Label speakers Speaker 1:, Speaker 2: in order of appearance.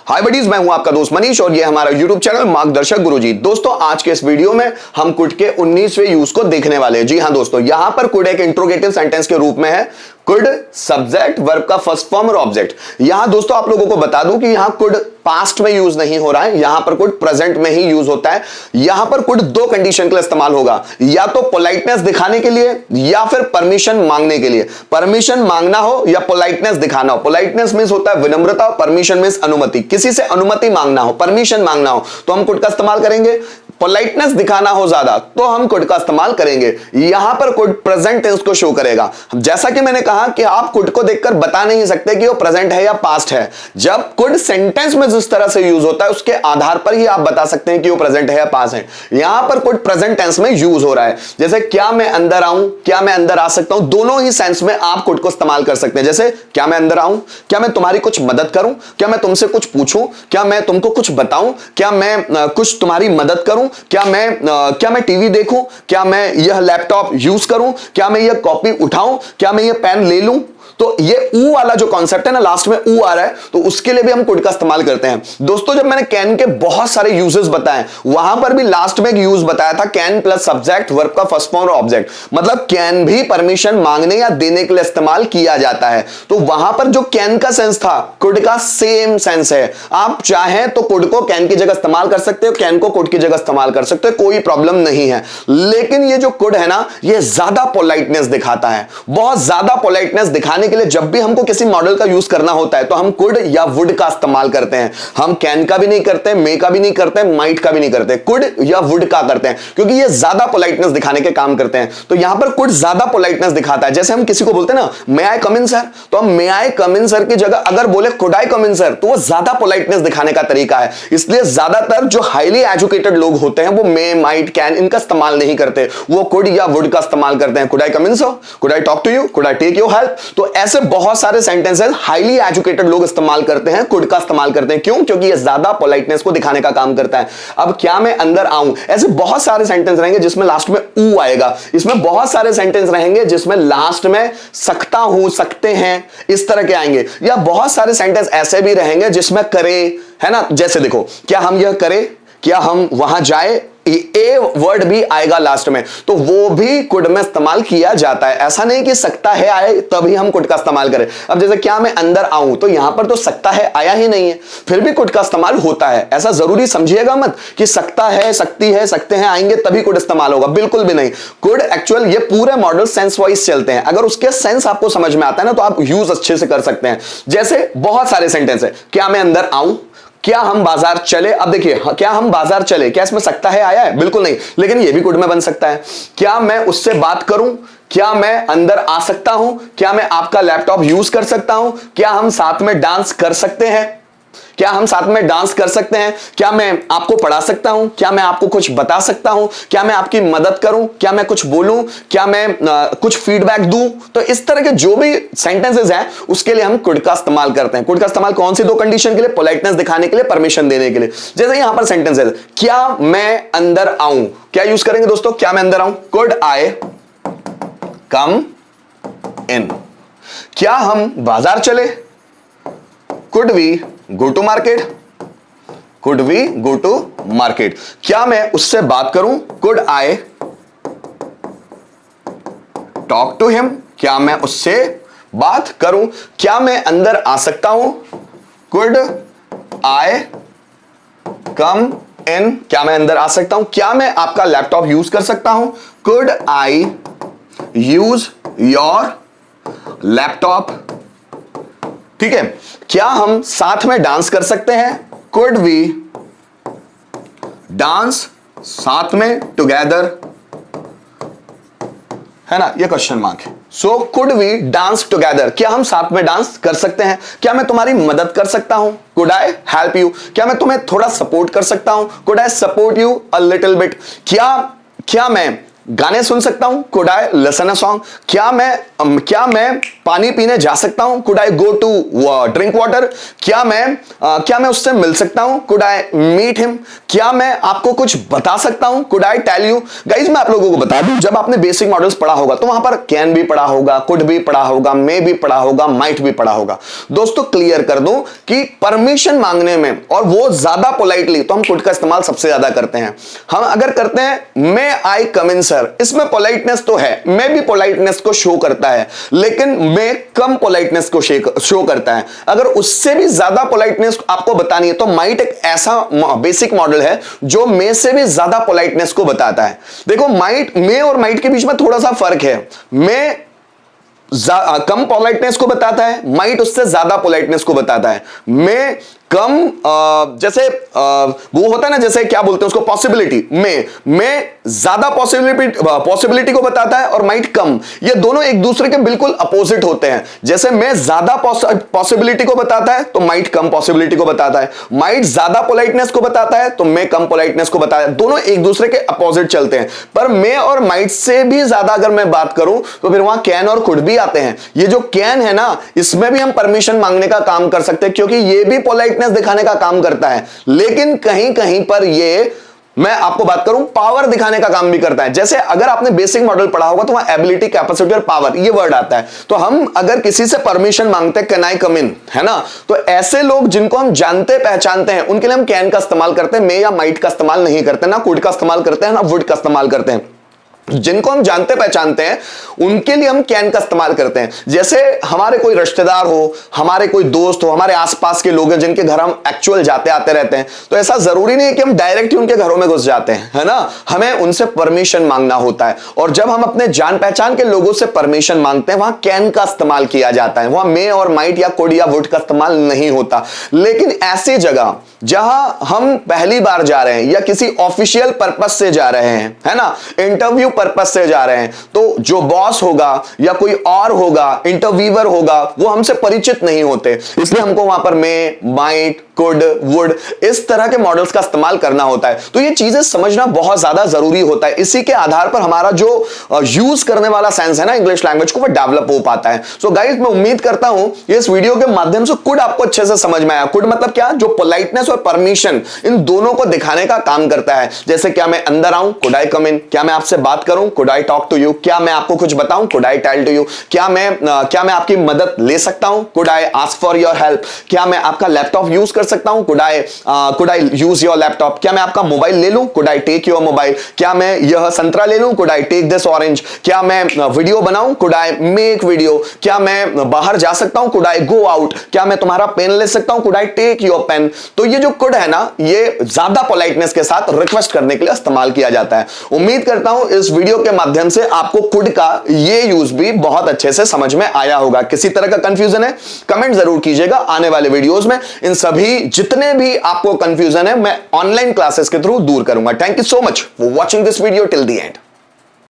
Speaker 1: हाय buddies, मैं हूं आपका दोस्त मनीष और ये हमारा यूट्यूब चैनल मार्गदर्शक गुरुजी। दोस्तों, आज के इस वीडियो में हम कुड के 19वें यूज को देखने वाले हैं। जी हां दोस्तों, यहां पर कुड एक इंट्रोगेटिव सेंटेंस के रूप में है। कुड सब्जेक्ट वर्ब का फर्स्ट फॉर्म और ऑब्जेक्ट। यहां दोस्तों आप लोगों को बता दूं कि यहां कुड पास्ट में यूज नहीं हो रहा है, यहां पर कुड प्रेजेंट में ही यूज होता है। यहां पर कुड दो कंडीशन के लिए इस्तेमाल होगा, या तो पोलाइटनेस दिखाने के लिए या फिर परमिशन मांगने के लिए। परमिशन मांगना हो या पोलाइटनेस दिखाना हो। पोलाइटनेस मींस होता है विनम्रता, परमिशन मींस अनुमति। किसी से अनुमति मांगना हो, परमिशन मांगना हो तो हम कुड का इस्तेमाल करेंगे। पोलाइटनेस दिखाना हो ज्यादा तो हम कुड का इस्तेमाल करेंगे। यहां पर कुड प्रेजेंट टेंस को शो करेगा। जैसा कि मैंने कहा कि आप कुड को देखकर बता नहीं सकते कि वो प्रेजेंट है या पास्ट है। जब कुड सेंटेंस में जिस तरह से यूज होता है उसके आधार पर ही आप बता सकते हैं कि वो प्रेजेंट है या पास्ट है। यहां पर कुड प्रेजेंट टेंस में यूज हो रहा है। जैसे क्या मैं अंदर आऊं, क्या मैं अंदर आ सकता हूं, दोनों ही सेंस में आप कुड को इस्तेमाल कर सकते हैं। जैसे क्या मैं अंदर आऊं, क्या मैं तुम्हारी कुछ मदद करूं, क्या मैं तुमसे कुछ पूछूं, क्या मैं तुमको कुछ बताऊं, क्या मैं कुछ तुम्हारी मदद करूं, क्या मैं टीवी देखूं, क्या मैं यह लैपटॉप यूज करूं, क्या मैं यह कॉपी उठाऊं, क्या मैं यह पेन ले लूं। तो ये ऊ वाला जो कॉन्सेप्ट है ना, लास्ट में ऊ आ रहा है, तो उसके लिए भी हम कुड का इस्तेमाल करते हैं। दोस्तों, जब मैंने कैन के बहुत सारे यूजेस बताए, वहां पर भी लास्ट में एक यूज बताया था, कैन प्लस सब्जेक्ट वर्ब का फर्स्ट फॉर्म और ऑब्जेक्ट। मतलब कैन भी परमिशन मांगने या देने के लिए इस्तेमाल किया जाता है। तो वहां पर जो कैन का सेंस था, कुड का सेम सेंस है। आप चाहें तो कुड को कैन की जगह इस्तेमाल कर सकते हो, कैन को कुड की जगह इस्तेमाल कर सकते हो, कोई प्रॉब्लम नहीं है। लेकिन ये जो कुड है ना, ये ज्यादा पोलाइटनेस दिखाता है। बहुत ज्यादा पोलाइटनेस दिखाने के लिए जब भी हमको किसी मॉडल का यूज करना होता है तो हम कुड या वुड का इस्तेमाल करते हैं। हम कैन का भी नहीं करते, मे का भी नहीं करते, माइट का भी नहीं करते, कुड या वुड का करते हैं, क्योंकि ये ज्यादा पोलाइटनेस दिखाने के काम करते हैं। तो यहां पर कुड ज्यादा पोलाइटनेस दिखाता है। जैसे हम किसी को बोलते हैं ना, मे आई कम इन सर, तो हम मे आई कम इन सर की जगह अगर बोले could I come in sir, तो वो ज्यादा पोलाइटनेस दिखाने का तरीका है। इसलिए ज्यादातर जो हाईली एजुकेटेड लोग होते हैं वो मे, माइट, कैन इनका इस्तेमाल नहीं करते, वो कुड या वुड का इस्तेमाल करते हैं। Could I come in sir, could I talk to you, could I take your help. तो ऐसे बहुत सारे सेंटेंसेस हाईली एजुकेटेड लोग इस्तेमाल करते हैं, कुड का इस्तेमाल करते हैं। क्यों? क्योंकि ये ज्यादा पोलाइटनेस को दिखाने का काम करता है। अब क्या मैं अंदर आऊं, ऐसे बहुत सारे सेंटेंस रहेंगे जिसमें लास्ट में ऊ आएगा। इसमें बहुत सारे सेंटेंस रहेंगे जिसमें लास्ट में सकता हूं, सकते हैं, इस तरह के आएंगे। या बहुत सारे सेंटेंस ऐसे भी रहेंगे जिसमें करे, है ना। जैसे देखो, क्या हम यह करें, क्या हम वहां जाए, ए वर्ड भी आएगा लास्ट में, तो वो भी कुड में इस्तेमाल किया जाता है। ऐसा नहीं कि सकता है आए तभी हम कुड का इस्तेमाल करें। अब जैसे क्या मैं अंदर आऊं, तो यहां पर तो सकता है आया ही नहीं है, फिर भी कुड का इस्तेमाल होता है। ऐसा जरूरी समझिएगा मत कि सकता है, सकती है, सकते हैं आएंगे तभी कुड इस्तेमाल होगा, बिल्कुल भी नहीं। कुड एक्चुअल ये पूरे मॉडल सेंस वाइज चलते हैं। अगर उसके सेंस आपको समझ में आता है ना, तो आप यूज अच्छे से कर सकते हैं। जैसे बहुत सारे सेंटेंस है, क्या मैं अंदर आऊं, क्या हम बाजार चले। अब देखिए, क्या हम बाजार चले, क्या इसमें सकता है आया है? बिल्कुल नहीं, लेकिन यह भी कुड में बन सकता है। क्या मैं उससे बात करूं, क्या मैं अंदर आ सकता हूं, क्या मैं आपका लैपटॉप यूज कर सकता हूं, क्या हम साथ में डांस कर सकते हैं, क्या हम साथ में डांस कर सकते हैं, क्या मैं आपको पढ़ा सकता हूं, क्या मैं आपको कुछ बता सकता हूं, क्या मैं आपकी मदद करूं, क्या मैं कुछ बोलूं, क्या मैं कुछ फीडबैक दूं। तो इस तरह के जो भी सेंटेंसेस हैं उसके लिए हम कुड का इस्तेमाल करते हैं। कुड का इस्तेमाल कौन सी दो कंडीशन के लिए? पोलाइटनेस दिखाने के लिए, परमिशन देने के लिए। जैसे यहां पर सेंटेंस है, क्या मैं अंदर आऊं, क्या यूज करेंगे दोस्तों? क्या मैं अंदर आऊं, कुड आई कम इन। क्या हम बाजार चले, could we go to market, could we go to market. क्या मैं उससे बात करूं, could I talk to him, क्या मैं उससे बात करूं। क्या मैं अंदर आ सकता हूं, कुड आई कम इन, क्या मैं अंदर आ सकता हूं। क्या मैं आपका लैपटॉप यूज कर सकता हूं, could I use your laptop. ठीक है। क्या हम साथ में डांस कर सकते हैं, कुड वी डांस साथ में, टुगेदर, है ना, ये क्वेश्चन मार्क है। So could we dance together, क्या हम साथ में डांस कर सकते हैं। क्या मैं तुम्हारी मदद कर सकता हूं, कुड आई हेल्प यू। क्या मैं तुम्हें थोड़ा सपोर्ट कर सकता हूं, could I support you a little bit. क्या मैं गाने सुन सकता हूं? Could I listen a song? क्या मैं पानी पीने जा सकता हूं? Could I go to drink water? क्या मैं उससे मिल सकता हूं? Could I meet him? क्या मैं आपको कुछ बता सकता हूं? Could I tell you? Guys मैं आप लोगों को बता दूं, जब आपने बेसिक मॉडल्स पढ़ा होगा तो वहां पर कैन भी पढ़ा होगा, कुड भी पढ़ा होगा, मे भी पढ़ा होगा, माइट भी पढ़ा होगा। दोस्तों क्लियर कर दूं कि परमिशन मांगने में, और वो ज्यादा पोलाइटली, तो हम कुड का इस्तेमाल सबसे ज्यादा करते हैं। हम अगर करते हैं मे आई कम इन सर, इसमें पोलाइटनेस तो है, मे भी पोलाइटनेस को शो करता है, लेकिन मे कम पोलाइटनेस को शो करता है। अगर उससे भी ज्यादा पोलाइटनेस आपको बतानी है तो माइट एक ऐसा बेसिक मॉडल है जो मे से भी ज्यादा पोलाइटनेस को बताता है। देखो मे और माइट के बीच में थोड़ा सा फर्क है। मे कम पोलाइटनेस को बताता है, माइट उससे ज्यादा पोलाइटनेस को बताता है। मे कम जैसे वो होता है ना, जैसे क्या बोलते हैं उसको, पॉसिबिलिटी। में ज्यादा पॉसिबिलिटी को बताता है और माइट कम। ये दोनों एक दूसरे के बिल्कुल अपोजिट होते हैं। जैसे में ज्यादा पॉसिबिलिटी को बताता है तो माइट कम पॉसिबिलिटी को बताता है। माइट ज्यादा पोलाइटनेस को बताता है तो में कम पोलाइटनेस को बताता है। दोनों एक दूसरे के अपोजिट चलते हैं। पर में और माइट से भी ज्यादा अगर मैं बात करूं तो फिर वहां कैन और कुड भी आते हैं। ये जो कैन है ना, इसमें भी हम परमिशन मांगने का काम कर सकते हैं, क्योंकि ये भी पोलाइटनेस दिखाने का काम करता है। लेकिन कहीं कहीं पर ये, मैं आपको बात करूं, पावर दिखाने का काम भी करता है। जैसे अगर आपने बेसिक मॉडल पढ़ा होगा तो वहां एबिलिटी, कैपेसिटी और पावर ये वर्ड आता है। तो हम अगर किसी से परमिशन मांगते हैं, कैन आई कम इन, है ना, तो ऐसे लोग जिनको हम जानते पहचानते हैं उनके लिए हम कैन का इस्तेमाल करते हैं, मे या माइट का इस्तेमाल नहीं करते, ना कुड का इस्तेमाल करते हैं, ना वुड का इस्तेमाल करते हैं। जिनको हम जानते पहचानते हैं उनके लिए हम कैन का इस्तेमाल करते हैं। जैसे हमारे कोई रिश्तेदार हो, हमारे कोई दोस्त हो, हमारे आसपास के लोग हैं जिनके घर हम एक्चुअल जाते आते रहते हैं, तो ऐसा जरूरी नहीं है कि हम डायरेक्ट ही उनके घरों में घुस जाते हैं, है ना, हमें उनसे परमिशन मांगना होता है। और जब हम अपने जान पहचान के लोगों से परमिशन मांगते हैं वहां कैन का इस्तेमाल किया जाता है, वहां मे और माइट या कुड या वुड का इस्तेमाल नहीं होता। लेकिन ऐसी जगह जहां हम पहली बार जा रहे हैं या किसी ऑफिशियल पर्पस से जा रहे हैं, है ना, इंटरव्यू पर्पस से जा रहे हैं, तो जो बॉस होगा या कोई और होगा, इंटरव्यूअर होगा, वो हमसे परिचित नहीं होते, इसलिए हमको वहां पर मे, माइट, कुड, वुड इस तरह के मॉडल्स का इस्तेमाल करना होता है। तो ये चीजें समझना बहुत ज्यादा जरूरी होता है। इसी के आधार पर हमारा जो यूज करने वाला सेंस है ना इंग्लिश लैंग्वेज को, वो डेवलप हो पाता है। सो गाइस, मैं उम्मीद करता हूं इस वीडियो के माध्यम से कुड आपको अच्छे से समझ में आया। कुड मतलब क्या, जो पोलाइटनेस और परमिशन इन दोनों को दिखाने का काम करता है। जैसे क्या मैं अंदर आऊं, कुड आई कम इन? क्या मैं आपसे बात करूं, could I talk to you? क्या मैं आपको कुछ बताऊं, could I tell to you? क्या मैं आपकी मदद ले सकता हूं, could I ask for your help? क्या मैं आपका लैपटॉप यूज कर सकता हूं, could I use your laptop? क्या मैं आपका मोबाइल ले लूं, could I take your mobile? क्या मैं यह संतरा ले लूं, could I take this orange? क्या मैं वीडियो बनाऊं, कुड आई मेक वीडियो? क्या मैं बाहर जा सकता हूं, कुड आई गो आउट? क्या मैं तुम्हारा पेन ले सकता हूं, could I take your pen? तो ये जो कुड है ना, ये ज्यादा पोलाइटनेस के साथ रिक्वेस्ट करने के लिए इस्तेमाल किया जाता है। उम्मीद करता हूं इस वीडियो के माध्यम से आपको कुड का ये यूज भी बहुत अच्छे से समझ में आया होगा। किसी तरह का कंफ्यूजन है, कमेंट जरूर कीजिएगा। आने वाले वीडियोस में इन सभी जितने भी आपको कंफ्यूजन है मैं ऑनलाइन क्लासेस के थ्रू दूर करूंगा। Thank you so much for watching this video till the end.